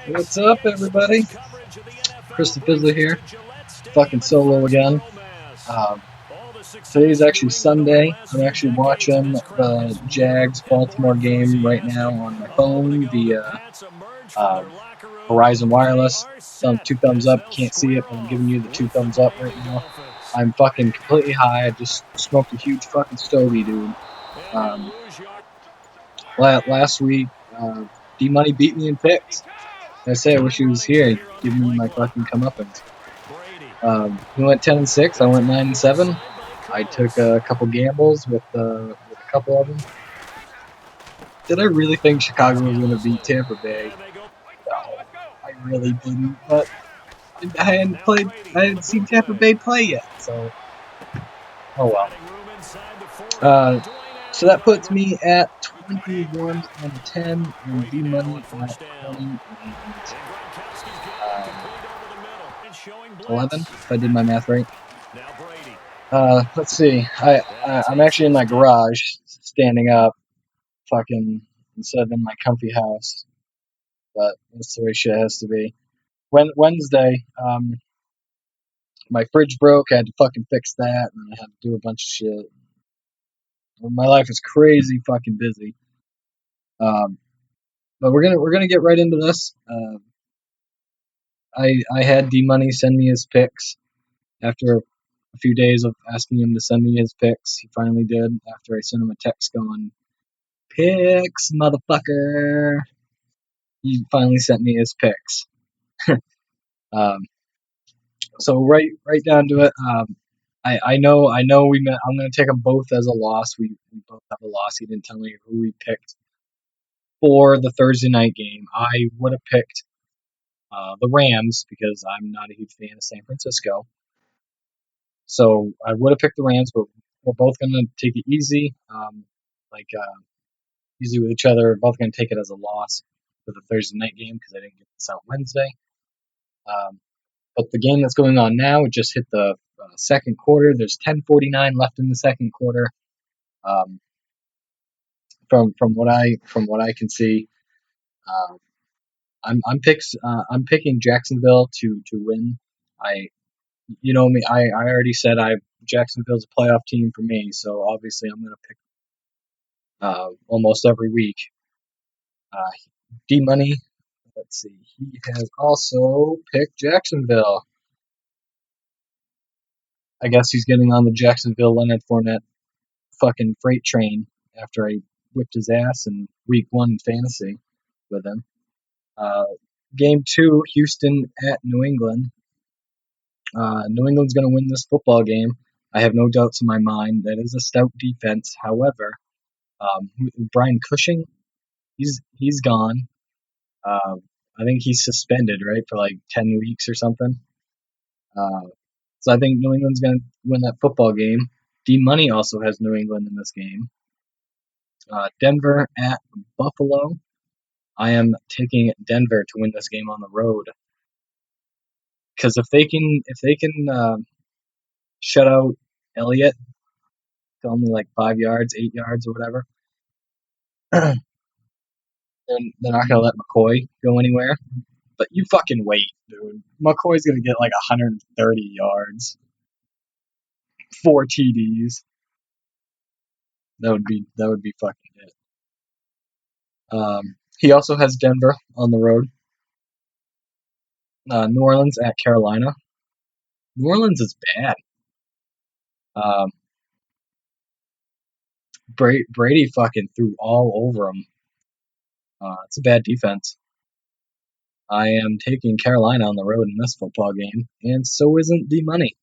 What's up, everybody? Chris the Fizzle here. Fucking solo again. Um, Today's actually Sunday. I'm actually watching the Jags-Baltimore game right now on my phone via Verizon Wireless. Two thumbs up. Can't see it, but I'm giving you the two thumbs up right now. I'm fucking completely high. I just smoked a huge fucking stogie, dude. Last week, D Money beat me in picks. I say I wish he was here, giving me my fucking comeuppance. He went 10-6. I went 9-7. I took a couple gambles with a couple of them. Did I really think Chicago was going to beat Tampa Bay? No, I really didn't. But I hadn't seen Tampa Bay play yet, so oh well. So that puts me at 21-10 and D Money at 20-11. If I did my math right. Let's see. I'm actually in my garage, standing up, fucking instead of in my comfy house. But that's the way shit has to be. Wednesday, my fridge broke. I had to fucking fix that, and I had to do a bunch of shit. My life is crazy fucking busy. But we're gonna get right into this. I had D Money send me his picks after a few days of asking him to send me his picks. He finally did after I sent him a text going, "Picks, motherfucker." He finally sent me his picks. Um, so right down to it. I know I'm gonna take them both as a loss. We both have a loss. He didn't tell me who we picked for the Thursday night game. I would have picked the Rams because I'm not a huge fan of San Francisco. So I would have picked the Rams, but we're both gonna take it easy, easy with each other. We're both gonna take it as a loss for the Thursday night game because I didn't get this out Wednesday. But the game that's going on now, it just hit the second quarter. There's 10:49 left in the second quarter. From what I can see, uh, I'm picking Jacksonville to win. I You know me, I already said I Jacksonville's a playoff team for me, so obviously I'm gonna pick almost every week. Uh, D Money, let's see, he has also picked Jacksonville. I guess he's getting on the Jacksonville Leonard Fournette fucking freight train after I whipped his ass in week one in fantasy with him. Uh, Game two, Houston at New England. New England's going to win this football game. I have no doubts in my mind. That is a stout defense. However, Brian Cushing, he's gone. I think he's suspended, right, for like 10 weeks or something. So I think New England's going to win that football game. D Money also has New England in this game. Denver at Buffalo. I am taking Denver to win this game on the road because if they can shut out Elliott to only like 5 yards, 8 yards, or whatever, they're not gonna let McCoy go anywhere. But you fucking wait, dude. McCoy's gonna get like 130 yards, 4 TDs. That would be fucking it. He also has Denver on the road. New Orleans at Carolina. New Orleans is bad. Um, Brady fucking threw all over him. It's a bad defense. I am taking Carolina on the road in this football game, and so isn't D Money.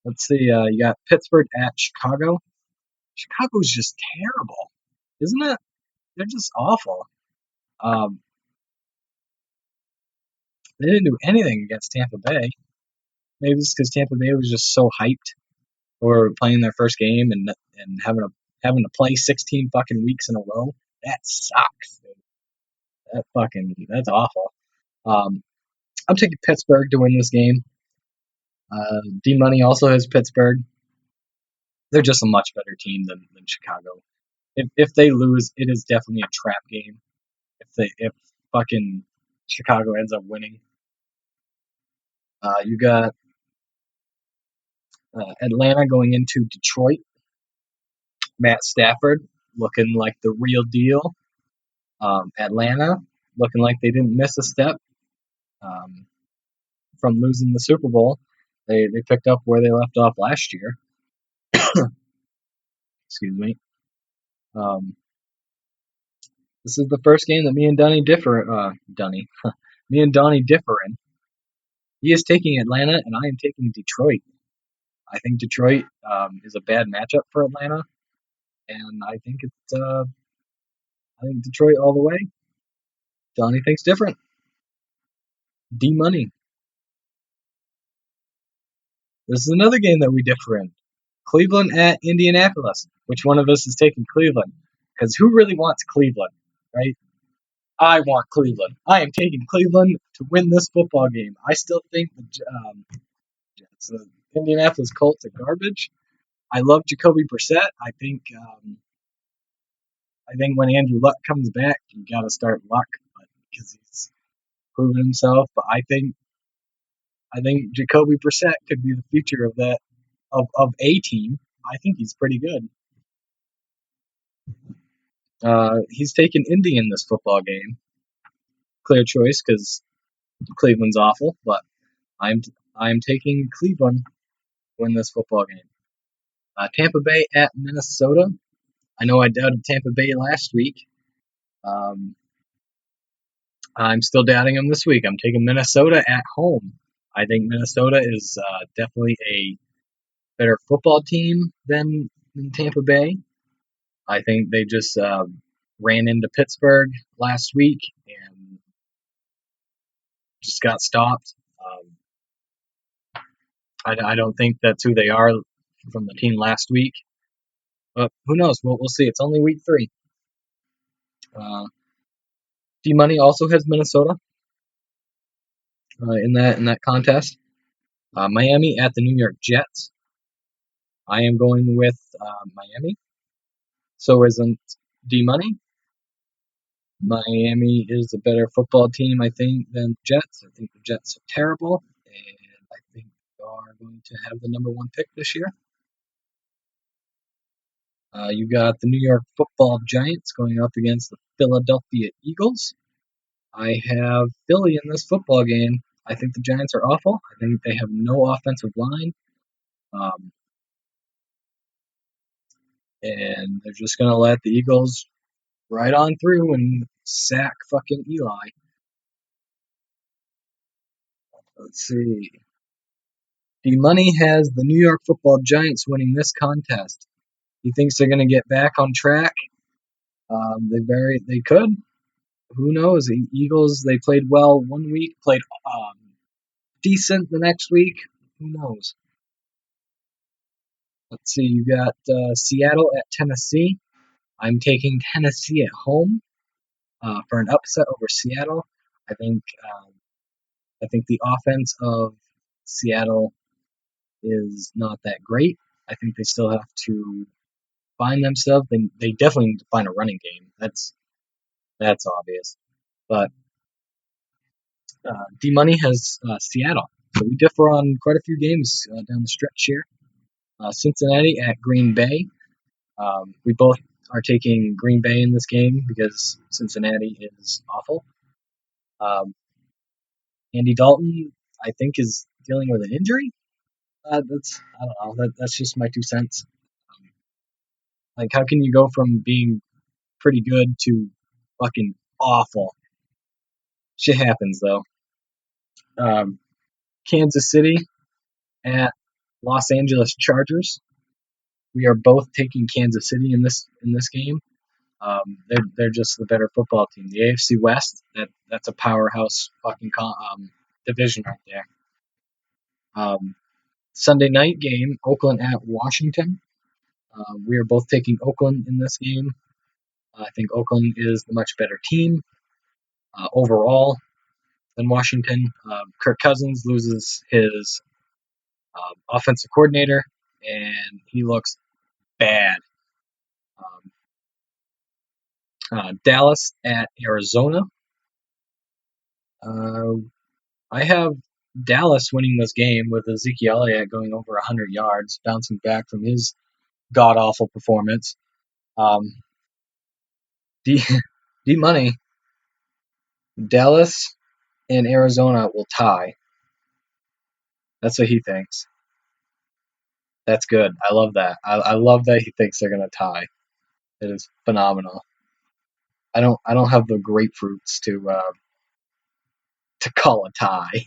Let's see. You got Pittsburgh at Chicago. Chicago's just terrible, isn't it? They're just awful. Um, they didn't do anything against Tampa Bay. Maybe it's because Tampa Bay was just so hyped or playing their first game and having to play 16 fucking weeks in a row. That sucks. Dude. That's awful. Um, I'm taking Pittsburgh to win this game. D Money also has Pittsburgh. They're just a much better team than Chicago. If they lose, it is definitely a trap game. If fucking Chicago ends up winning. You got Atlanta going into Detroit. Matt Stafford looking like the real deal. Atlanta looking like they didn't miss a step um, from losing the Super Bowl. They picked up where they left off last year. Excuse me. Um, this is the first game that me and Donnie differ. Me and Donnie differ in. He is taking Atlanta, and I am taking Detroit. I think Detroit is a bad matchup for Atlanta, and I think Detroit all the way. Donnie thinks different. D money. This is another game that we differ in. Cleveland at Indianapolis. Which one of us is taking Cleveland? Because who really wants Cleveland, right? I want Cleveland. I am taking Cleveland to win this football game. I still think the Indianapolis Colts are garbage. I love Jacoby Brissett. I think when Andrew Luck comes back, you got to start Luck because he's proven himself. But I think Jacoby Brissett could be the future of that of a team. I think he's pretty good. He's taken Indy in this football game. Clear choice because Cleveland's awful, but I'm I'm taking Cleveland to win this football game. Tampa Bay at Minnesota. I know I doubted Tampa Bay last week. Um, I'm still doubting them this week. I'm taking Minnesota at home. I think Minnesota is definitely a better football team than Tampa Bay. I think they just ran into Pittsburgh last week and just got stopped. I don't think that's who they are from the team last week. But who knows? We'll see. It's only week 3. Uh, D Money also has Minnesota in that contest. Miami at the New York Jets. I am going with Miami. So isn't D Money. Miami is a better football team, I think, than the Jets. I think the Jets are terrible, and I think they are going to have the number 1 pick this year. You got the New York Football Giants going up against the Philadelphia Eagles. I have Philly in this football game. I think the Giants are awful. I think they have no offensive line. Um, and they're just going to let the Eagles right on through and sack fucking Eli. Let's see. D Money has the New York Football Giants winning this contest. He thinks they're going to get back on track. They could. Who knows? The Eagles, they played well one week, played decent the next week. Who knows? Let's see. You got Seattle at Tennessee. I'm taking Tennessee at home for an upset over Seattle. I think I think the offense of Seattle is not that great. I think they still have to find themselves. They definitely need to find a running game. That's obvious. But D Money has Seattle, so we differ on quite a few games down the stretch here. Cincinnati at Green Bay. We both are taking Green Bay in this game because Cincinnati is awful. Andy Dalton, I think, is dealing with an injury. I don't know. That's just my 2 cents. Like, how can you go from being pretty good to fucking awful? Shit happens though. Um, Kansas City at Los Angeles Chargers. We are both taking Kansas City in this game. They're just the better football team. The AFC West, that's a powerhouse fucking division right there. Sunday night game, Oakland at Washington. We are both taking Oakland in this game. I think Oakland is the much better team overall than Washington. Kirk Cousins loses his offensive coordinator, and he looks bad. Dallas at Arizona. Uh, I have Dallas winning this game with Ezekiel Elliott going over 100 yards, bouncing back from his god awful performance. Um, D, D Money, Dallas and Arizona will tie. That's what he thinks. That's good. I love that. I love that he thinks they're gonna tie. It is phenomenal. I don't have the grapefruits to call a tie.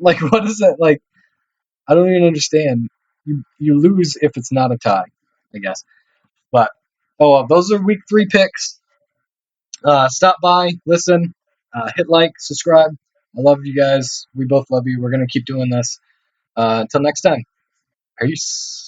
Like what is that like? I don't even understand. You lose if it's not a tie, I guess. But oh well, those are week 3 picks. Stop by, listen, hit like, subscribe. I love you guys. We both love you. We're gonna keep doing this. Until next time. Peace.